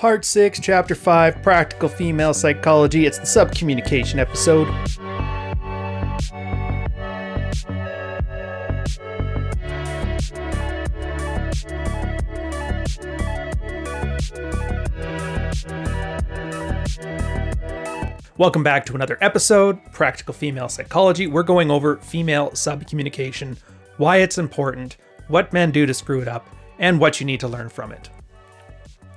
Part 6, Chapter 5, Practical Female Psychology. It's the Subcommunication episode. Welcome back to another episode, Practical Female Psychology. We're going over female subcommunication, why it's important, what men do to screw it up, and what you need to learn from it.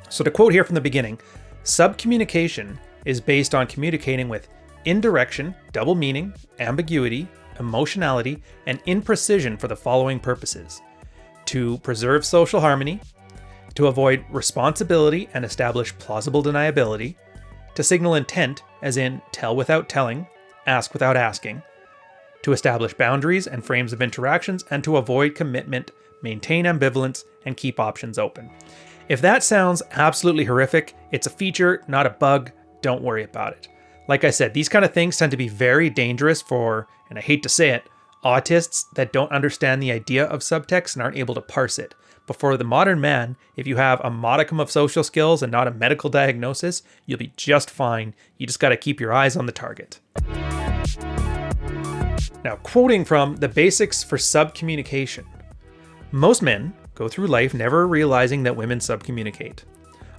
So to quote here from the beginning, subcommunication is based on communicating with indirection, double meaning, ambiguity, emotionality, and imprecision for the following purposes: to preserve social harmony, to avoid responsibility and establish plausible deniability, to signal intent, as in tell without telling, ask without asking, to establish boundaries and frames of interactions, and to avoid commitment, maintain ambivalence, and keep options open. If that sounds absolutely horrific, it's a feature, not a bug. Don't worry about it. Like I said, these kind of things tend to be very dangerous for, and I hate to say it, autists that don't understand the idea of subtext and aren't able to parse it. But for the modern man, if you have a modicum of social skills and not a medical diagnosis, you'll be just fine. You just got to keep your eyes on the target. Now, quoting from The Basics for Subcommunication. Most men go through life never realizing that women subcommunicate.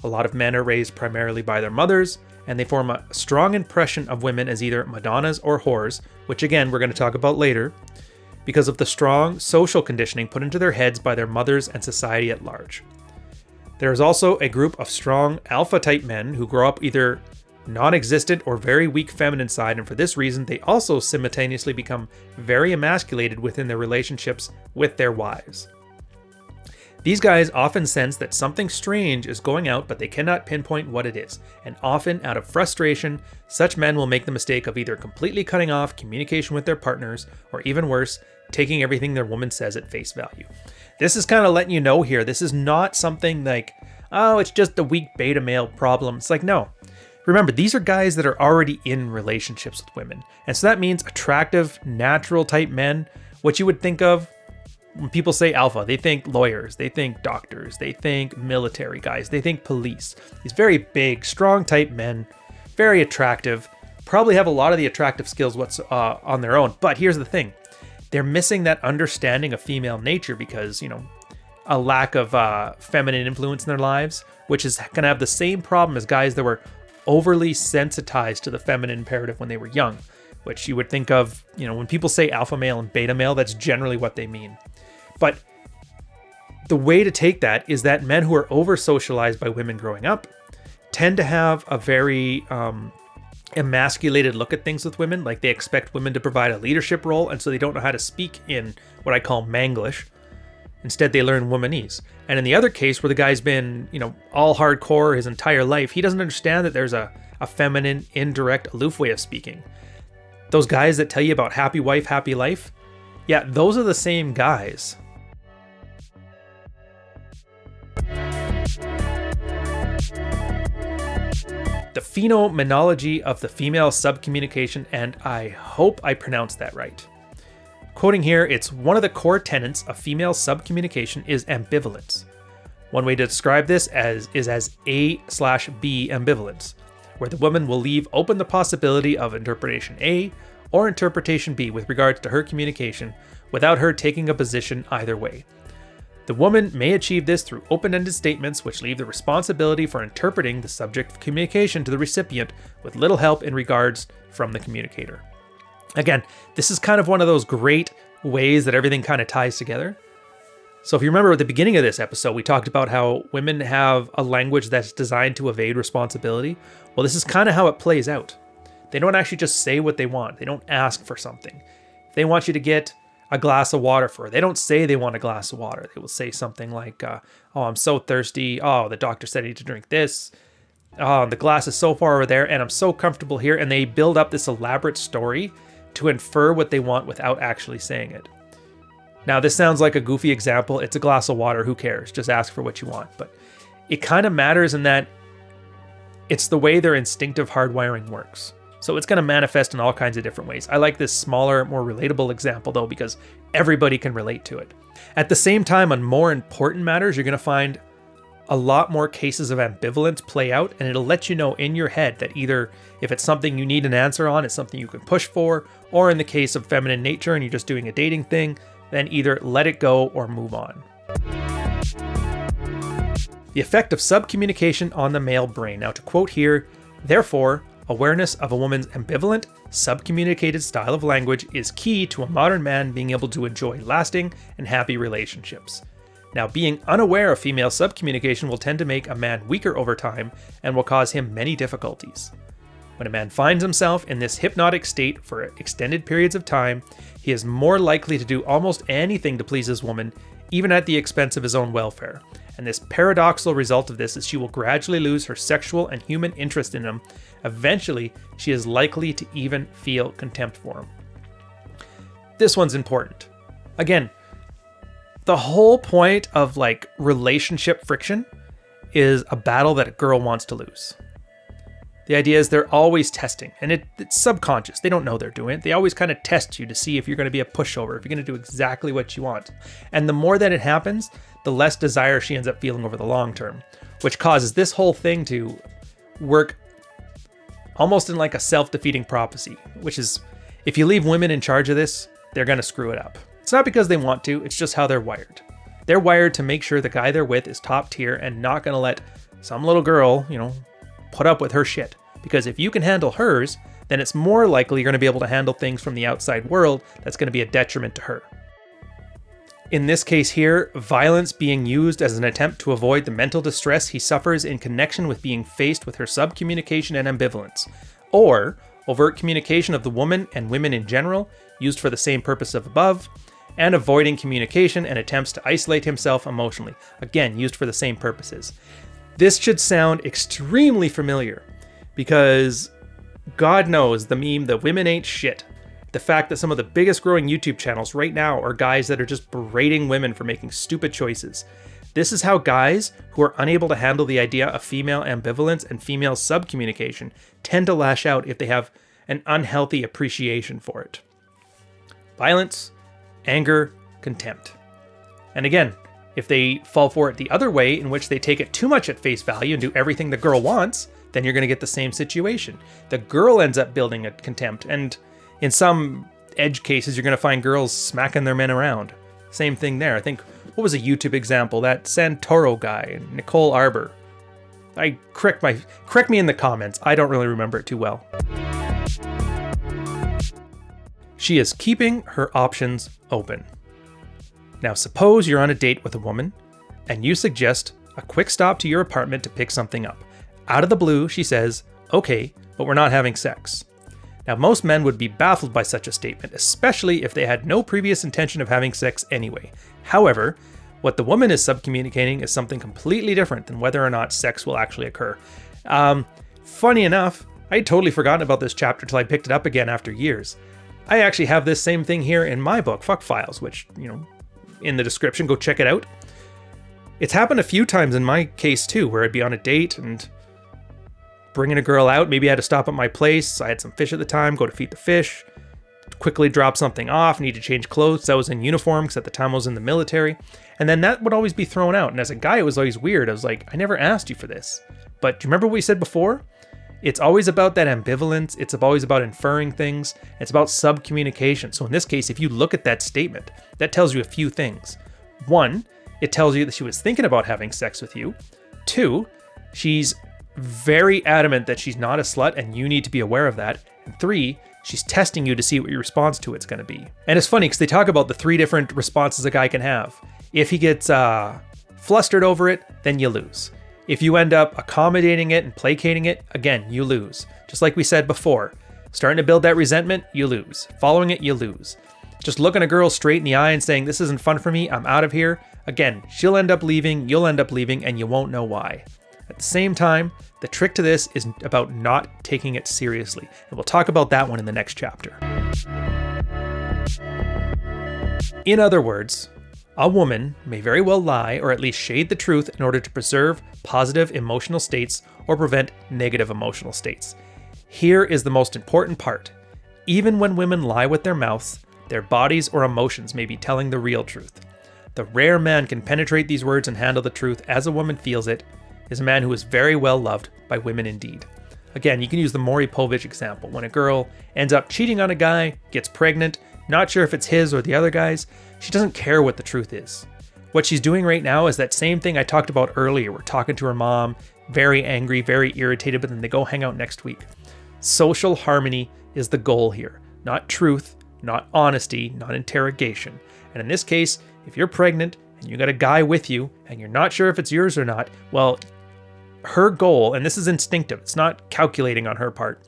A lot of men are raised primarily by their mothers, and they form a strong impression of women as either Madonnas or whores, which again we're going to talk about later, because of the strong social conditioning put into their heads by their mothers and society at large. There is also a group of strong alpha-type men who grow up either non-existent or very weak feminine side, and for this reason they also simultaneously become very emasculated within their relationships with their wives. These guys often sense that something strange is going out, but they cannot pinpoint what it is, and often out of frustration, such men will make the mistake of either completely cutting off communication with their partners, or even worse, taking everything their woman says at face value. This is kind of letting you know here, this is not something like, oh, it's just a weak beta male problem. It's like, no. Remember, these are guys that are already in relationships with women, and so that means attractive, natural type men, what you would think of when people say alpha, they think lawyers, they think doctors, they think military guys, they think police. These very big, strong type men, very attractive, probably have a lot of the attractive skills on their own. But here's the thing, they're missing that understanding of female nature because, a lack of feminine influence in their lives, which is going to have the same problem as guys that were overly sensitized to the feminine imperative when they were young, which you would think of, when people say alpha male and beta male, that's generally what they mean. But the way to take that is that men who are over-socialized by women growing up tend to have a very emasculated look at things with women. Like they expect women to provide a leadership role, and so they don't know how to speak in what I call Manglish. Instead, they learn womanese. And in the other case, where the guy's been, all hardcore his entire life, he doesn't understand that there's a feminine, indirect, aloof way of speaking. Those guys that tell you about happy wife, happy life, yeah, those are the same guys. The Phenomenology of the Female Subcommunication, and I hope I pronounced that right. Quoting here, it's one of the core tenets of female subcommunication is ambivalence. One way to describe this is as A/B ambivalence, where the woman will leave open the possibility of interpretation A or interpretation B with regards to her communication without her taking a position either way. The woman may achieve this through open-ended statements which leave the responsibility for interpreting the subject of communication to the recipient with little help in regards from the communicator. Again, this is kind of one of those great ways that everything kind of ties together. So if you remember at the beginning of this episode, we talked about how women have a language that's designed to evade responsibility. Well, this is kind of how it plays out. They don't actually just say what they want. They don't ask for something. If they want you to get a glass of water for her, they don't say they want a glass of water. They will say something like, oh, I'm so thirsty. Oh, the doctor said I need to drink this. Oh, the glass is so far over there and I'm so comfortable here. And they build up this elaborate story to infer what they want without actually saying it. Now, this sounds like a goofy example. It's a glass of water. Who cares? Just ask for what you want. But it kind of matters in that it's the way their instinctive hardwiring works. So it's going to manifest in all kinds of different ways. I like this smaller, more relatable example though, because everybody can relate to it. At the same time, on more important matters, you're going to find a lot more cases of ambivalence play out, and it'll let you know in your head that either if it's something you need an answer on, it's something you can push for, or in the case of feminine nature and you're just doing a dating thing, then either let it go or move on. The effect of subcommunication on the male brain. Now, to quote here, therefore, awareness of a woman's ambivalent, subcommunicated style of language is key to a modern man being able to enjoy lasting and happy relationships. Now, being unaware of female subcommunication will tend to make a man weaker over time and will cause him many difficulties. When a man finds himself in this hypnotic state for extended periods of time, he is more likely to do almost anything to please his woman, even at the expense of his own welfare. And this paradoxical result of this is she will gradually lose her sexual and human interest in him. Eventually, she is likely to even feel contempt for him. This one's important. Again, the whole point of relationship friction is a battle that a girl wants to lose. The idea is they're always testing, and it's subconscious. They don't know they're doing it. They always kind of test you to see if you're going to be a pushover, if you're going to do exactly what you want. And the more that it happens, the less desire she ends up feeling over the long term, which causes this whole thing to work almost in like a self-defeating prophecy, which is if you leave women in charge of this, they're going to screw it up. It's not because they want to, it's just how they're wired. They're wired to make sure the guy they're with is top tier and not going to let some little girl, put up with her shit. Because if you can handle hers, then it's more likely you're going to be able to handle things from the outside world that's going to be a detriment to her. In this case here, violence being used as an attempt to avoid the mental distress he suffers in connection with being faced with her subcommunication and ambivalence, or overt communication of the woman and women in general, used for the same purpose of above, and avoiding communication and attempts to isolate himself emotionally, again used for the same purposes. This should sound extremely familiar, because God knows the meme, the women ain't shit. The fact that some of the biggest growing YouTube channels right now are guys that are just berating women for making stupid choices. This is how guys who are unable to handle the idea of female ambivalence and female subcommunication tend to lash out if they have an unhealthy appreciation for it. Violence, anger, contempt. And again, if they fall for it the other way, in which they take it too much at face value and do everything the girl wants, then you're going to get the same situation. The girl ends up building a contempt, and in some edge cases, you're going to find girls smacking their men around. Same thing there. I think, what was a YouTube example? That Santoro guy, Nicole Arbor. Correct me in the comments. I don't really remember it too well. She is keeping her options open. Now, suppose you're on a date with a woman, and you suggest a quick stop to your apartment to pick something up. Out of the blue, she says, okay, but we're not having sex. Now, most men would be baffled by such a statement, especially if they had no previous intention of having sex anyway. However, what the woman is subcommunicating is something completely different than whether or not sex will actually occur. Funny enough, I had totally forgotten about this chapter till I picked it up again after years. I actually have this same thing here in my book, Fuck Files, which, in the description, go check it out. It's happened a few times in my case too, where I'd be on a date and bringing a girl out. Maybe I had to stop at my place. I had some fish at the time, go to feed the fish, quickly drop something off, need to change clothes. I was in uniform because at the time I was in the military. And then that would always be thrown out. And as a guy, it was always weird. I was like, I never asked you for this. But do you remember what we said before? It's always about that ambivalence. It's always about inferring things. It's about subcommunication. So in this case, if you look at that statement, that tells you a few things. One, it tells you that she was thinking about having sex with you. Two, she's very adamant that she's not a slut and you need to be aware of that. And three, she's testing you to see what your response to it's going to be. And it's funny because they talk about the 3 different responses a guy can have. If he gets flustered over it, then you lose. If you end up accommodating it and placating it, again, you lose. Just like we said before, starting to build that resentment, you lose. Following it, you lose. Just looking a girl straight in the eye and saying, this isn't fun for me, I'm out of here. Again, she'll end up leaving, you'll end up leaving, and you won't know why. At the same time, the trick to this is about not taking it seriously. And we'll talk about that one in the next chapter. In other words, a woman may very well lie or at least shade the truth in order to preserve positive emotional states or prevent negative emotional states. Here is the most important part. Even when women lie with their mouths, their bodies or emotions may be telling the real truth. The rare man can penetrate these words and handle the truth as a woman feels it is a man who is very well loved by women indeed. Again, you can use the Maury Povich example. When a girl ends up cheating on a guy, gets pregnant, not sure if it's his or the other guy's, she doesn't care what the truth is. What she's doing right now is that same thing I talked about earlier. We're talking to her mom, very angry, very irritated, but then they go hang out next week. Social harmony is the goal here, not truth, not honesty, not interrogation. And in this case, if you're pregnant and you got a guy with you and you're not sure if it's yours or not, well, her goal, and this is instinctive, it's not calculating on her part,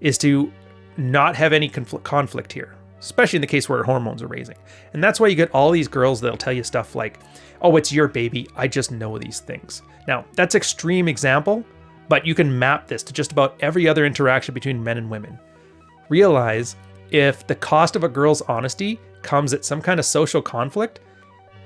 is to not have any conflict here, especially in the case where her hormones are raising. And that's why you get all these girls that'll tell you stuff like, oh, it's your baby, I just know these things. Now, that's extreme example, but you can map this to just about every other interaction between men and women. Realize if the cost of a girl's honesty comes at some kind of social conflict,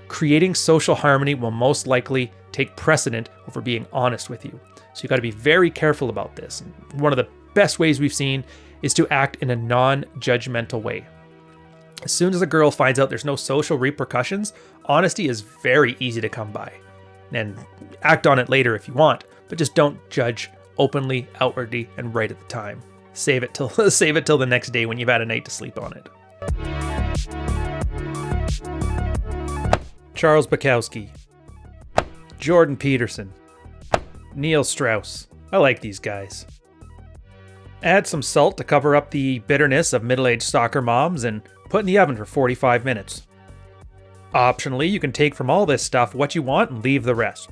creating social harmony will most likely take precedent over being honest with you. So you got to be very careful about this. And one of the best ways we've seen is to act in a non-judgmental way. As soon as a girl finds out there's no social repercussions, honesty is very easy to come by. And act on it later if you want, but just don't judge openly, outwardly, and right at the time. Save it till the next day when you've had a night to sleep on it. Charles Bukowski, Jordan Peterson, Neil Strauss. I like these guys. Add some salt to cover up the bitterness of middle-aged soccer moms and put in the oven for 45 minutes. Optionally, you can take from all this stuff what you want and leave the rest.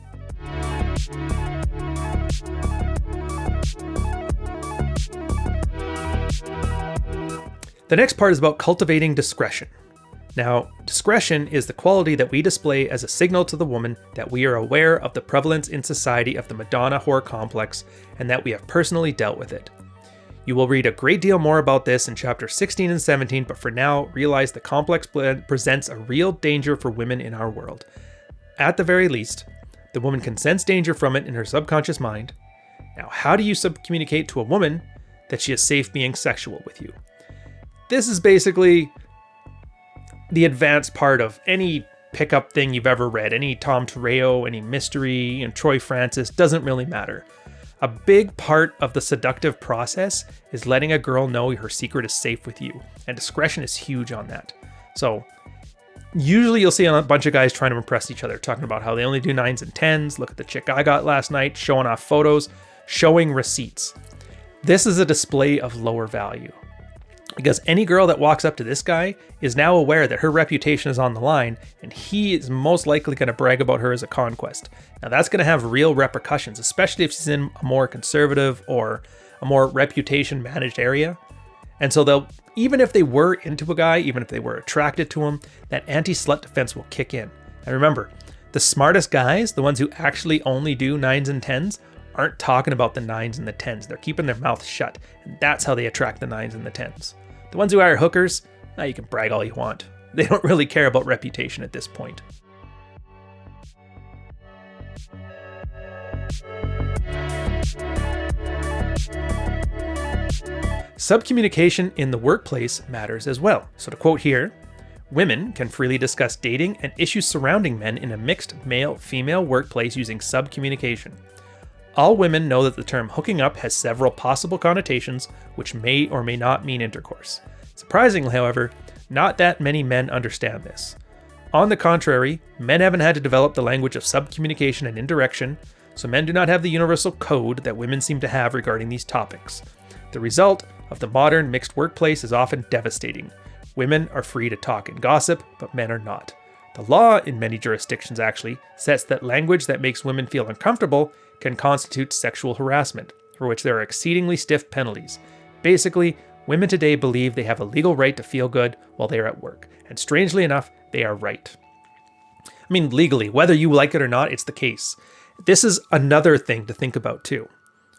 The next part is about cultivating discretion. Now, discretion is the quality that we display as a signal to the woman that we are aware of the prevalence in society of the Madonna whore complex and that we have personally dealt with it. You will read a great deal more about this in chapters 16 and 17, but for now, realize the complex presents a real danger for women in our world. At the very least, the woman can sense danger from it in her subconscious mind. Now, how do you subcommunicate to a woman that she is safe being sexual with you? This is basically the advanced part of any pickup thing you've ever read, any Tom Terreo, any mystery, and Troy Francis, doesn't really matter. A big part of the seductive process is letting a girl know her secret is safe with you, and discretion is huge on that. So usually you'll see a bunch of guys trying to impress each other, talking about how they only do 9s and 10s, look at the chick I got last night, showing off photos, showing receipts. This is a display of lower value. Because any girl that walks up to this guy is now aware that her reputation is on the line, and he is most likely going to brag about her as a conquest. Now that's going to have real repercussions, especially if she's in a more conservative or a more reputation managed area. And so even if they were into a guy, even if they were attracted to him, that anti-slut defense will kick in. And remember, the smartest guys, the ones who actually only do 9s and 10s, aren't talking about the 9s and the 10s. They're keeping their mouth shut, and that's how they attract the 9s and the 10s. The ones who hire hookers, you can brag all you want. They don't really care about reputation at this point. Subcommunication in the workplace matters as well. So to quote here, women can freely discuss dating and issues surrounding men in a mixed male-female workplace using subcommunication. All women know that the term hooking up has several possible connotations, which may or may not mean intercourse. Surprisingly, however, not that many men understand this. On the contrary, men haven't had to develop the language of subcommunication and indirection, so men do not have the universal code that women seem to have regarding these topics. The result of the modern mixed workplace is often devastating. Women are free to talk and gossip, but men are not. The law in many jurisdictions actually sets that language that makes women feel uncomfortable can constitute sexual harassment, for which there are exceedingly stiff penalties. Basically, women today believe they have a legal right to feel good while they are at work, and strangely enough, they are right. I mean, legally, whether you like it or not, it's the case. This is another thing to think about too.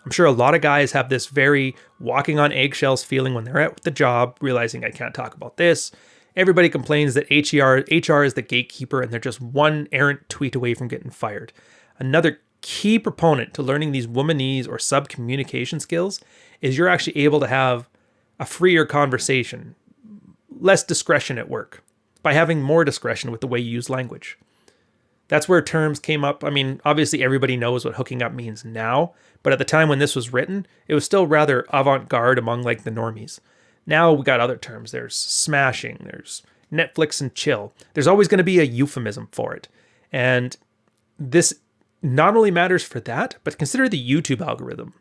I'm sure a lot of guys have this very walking on eggshells feeling when they're at the job, realizing I can't talk about this. Everybody complains that HR is the gatekeeper and they're just one errant tweet away from getting fired. Another key proponent to learning these womanese or sub-communication skills is you're actually able to have a freer conversation, less discretion at work, by having more discretion with the way you use language. That's where terms came up. I mean, obviously everybody knows what hooking up means now, but at the time when this was written, it was still rather avant-garde among like the normies. Now we got other terms. There's smashing, there's Netflix and chill. There's always going to be a euphemism for it. And this not only matters for that, but consider the YouTube algorithm.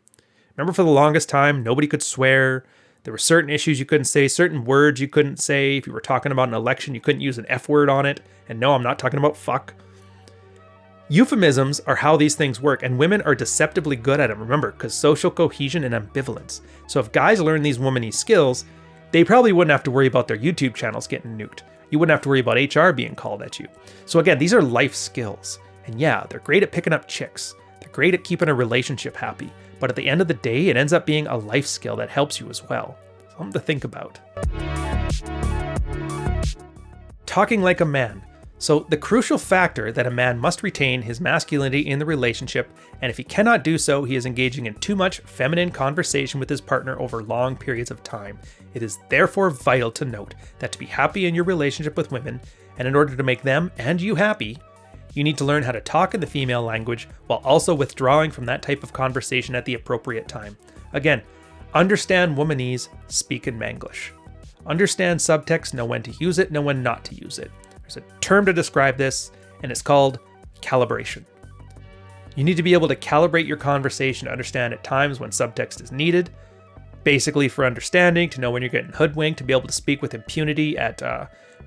Remember, for the longest time, nobody could swear. There were certain issues you couldn't say, certain words you couldn't say. If you were talking about an election, you couldn't use an F word on it. And no, I'm not talking about fuck. Euphemisms are how these things work, and women are deceptively good at them, remember, because social cohesion and ambivalence. So if guys learn these womanly skills, they probably wouldn't have to worry about their YouTube channels getting nuked. You wouldn't have to worry about HR being called at you. So again, these are life skills. And yeah, they're great at picking up chicks. They're great at keeping a relationship happy. But at the end of the day, it ends up being a life skill that helps you as well. Something to think about. Talking like a man. So the crucial factor that a man must retain his masculinity in the relationship, and if he cannot do so, he is engaging in too much feminine conversation with his partner over long periods of time. It is therefore vital to note that to be happy in your relationship with women, and in order to make them and you happy, you need to learn how to talk in the female language while also withdrawing from that type of conversation at the appropriate time. Again, understand womanese, speak in Manglish. Understand subtext, know when to use it, know when not to use it. There's a term to describe this, and it's called calibration. You need to be able to calibrate your conversation to understand at times when subtext is needed, basically for understanding, to know when you're getting hoodwinked, to be able to speak with impunity at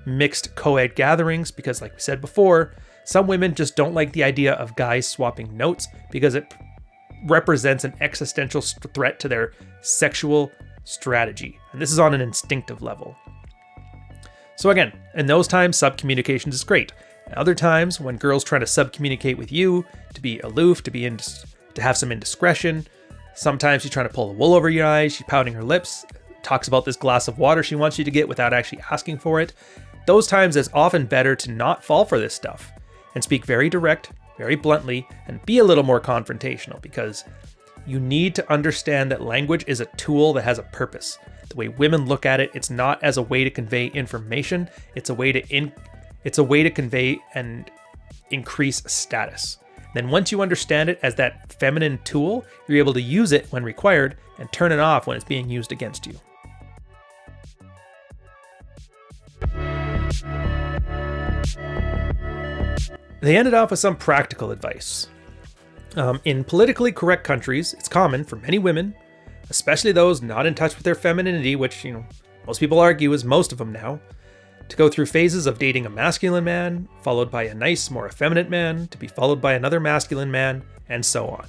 mixed co-ed gatherings, because like we said before, some women just don't like the idea of guys swapping notes because it represents an existential threat to their sexual strategy. And this is on an instinctive level. So again, in those times, subcommunication is great. And other times, when girls try to subcommunicate with you, to be aloof, to have some indiscretion, sometimes she's trying to pull the wool over your eyes, she's pouting her lips, talks about this glass of water she wants you to get without actually asking for it. Those times, it's often better to not fall for this stuff and speak very direct, very bluntly, and be a little more confrontational, because you need to understand that language is a tool that has a purpose. The way women look at it, it's not as a way to convey information, it's a way to convey and increase status. Then once you understand it as that feminine tool, you're able to use it when required and turn it off when it's being used against you. They ended off with some practical advice. In politically correct countries, it's common for many women, especially those not in touch with their femininity, which, most people argue is most of them now, to go through phases of dating a masculine man, followed by a nice, more effeminate man, to be followed by another masculine man, and so on.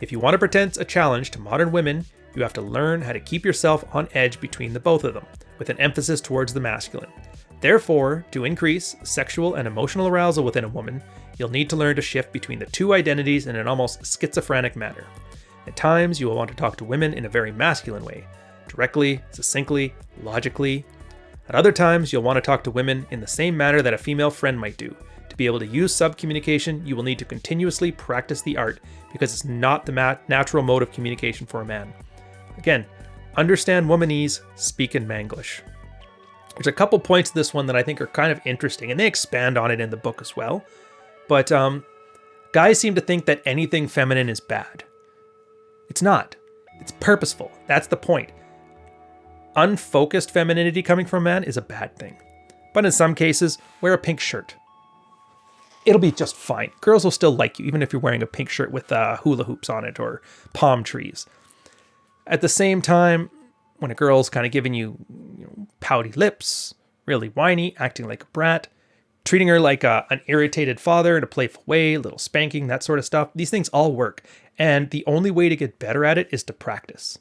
If you want to present a challenge to modern women, you have to learn how to keep yourself on edge between the both of them, with an emphasis towards the masculine. Therefore, to increase sexual and emotional arousal within a woman, you'll need to learn to shift between the two identities in an almost schizophrenic manner. At times, you will want to talk to women in a very masculine way, directly, succinctly, logically. At other times, you'll want to talk to women in the same manner that a female friend might do. To be able to use subcommunication, you will need to continuously practice the art, because it's not the natural mode of communication for a man. Again, understand womanese, speak in Manglish. There's a couple points to this one that I think are kind of interesting, and they expand on it in the book as well. But guys seem to think that anything feminine is bad. It's not. It's purposeful. That's the point. Unfocused femininity coming from a man is a bad thing. But in some cases, wear a pink shirt. It'll be just fine. Girls will still like you, even if you're wearing a pink shirt with hula hoops on it or palm trees. At the same time, when a girl's kind of giving you, pouty lips, really whiny, acting like a brat, treating her like an irritated father in a playful way, a little spanking, that sort of stuff, these things all work. And the only way to get better at it is to practice.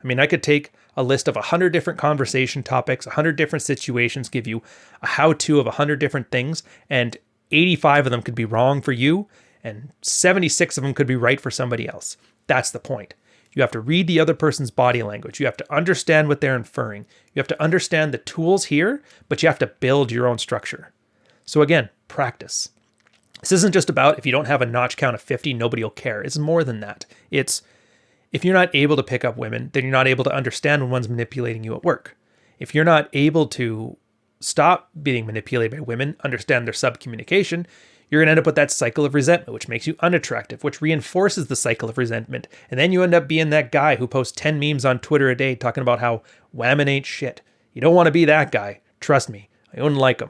I mean, I could take a list of 100 different conversation topics, 100 different situations, give you a how-to of 100 different things, and 85 of them could be wrong for you, and 76 of them could be right for somebody else. That's the point. You have to read the other person's body language. You have to understand what they're inferring. You have to understand the tools here, but you have to build your own structure. So again, practice. This isn't just about if you don't have a notch count of 50, nobody will care. It's more than that. It's if you're not able to pick up women, then you're not able to understand when one's manipulating you at work. If you're not able to stop being manipulated by women, understand their subcommunication, You're going to end up with that cycle of resentment, which makes you unattractive, which reinforces the cycle of resentment. And then you end up being that guy who posts 10 memes on Twitter a day talking about how women ain't shit. You don't want to be that guy. Trust me, I wouldn't like him.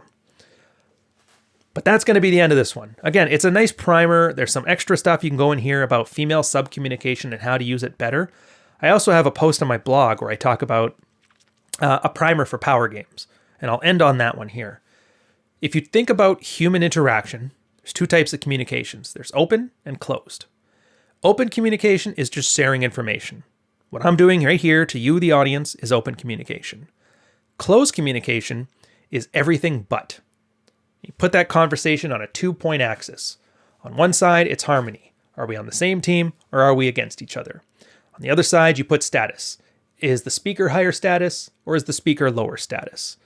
But that's going to be the end of this one. Again, it's a nice primer. There's some extra stuff you can go in here about female subcommunication and how to use it better. I also have a post on my blog where I talk about a primer for power games. And I'll end on that one here. If you think about human interaction, there's two types of communications. There's open and closed. Open communication is just sharing information. What I'm doing right here to you, the audience, is open communication. Closed communication is everything but. You put that conversation on a 2-point axis. On one side, it's harmony. Are we on the same team or are we against each other? On the other side, you put status. Is the speaker higher status or is the speaker lower status?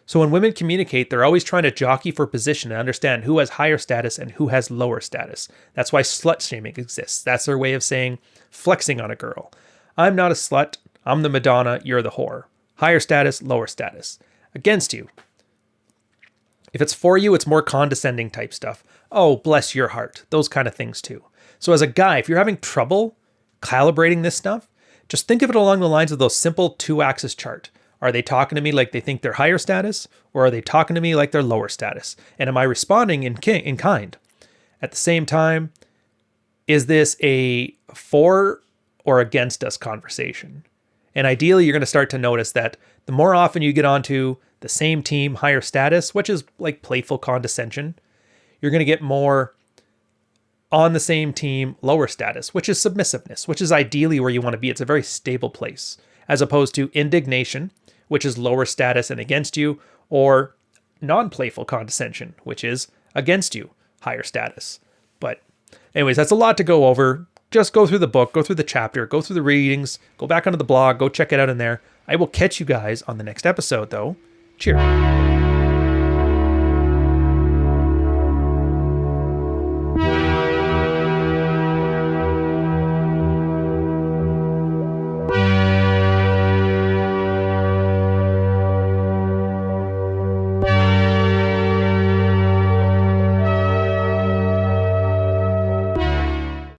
So when women communicate, they're always trying to jockey for position and understand who has higher status and who has lower status. That's why slut shaming exists. That's their way of saying flexing on a girl. I'm not a slut. I'm the Madonna. You're the whore. Higher status, lower status. Against you. If it's for you, it's more condescending type stuff. Oh, bless your heart. Those kind of things too. So as a guy, if you're having trouble calibrating this stuff, just think of it along the lines of those simple 2-axis chart. Are they talking to me like they think they're higher status, or are they talking to me like they're lower status? And am I responding in kind? At the same time, is this a for or against us conversation? And ideally, you're going to start to notice that the more often you get onto the same team, higher status, which is like playful condescension, you're going to get more on the same team, lower status, which is submissiveness, which is ideally where you want to be. It's a very stable place, as opposed to indignation, which is lower status and against you, or non-playful condescension, which is against you, higher status. But anyways, that's a lot to go over. Just go through the book, go through the chapter, go through the readings, go back onto the blog, go check it out in there. I will catch you guys on the next episode, though. Cheers.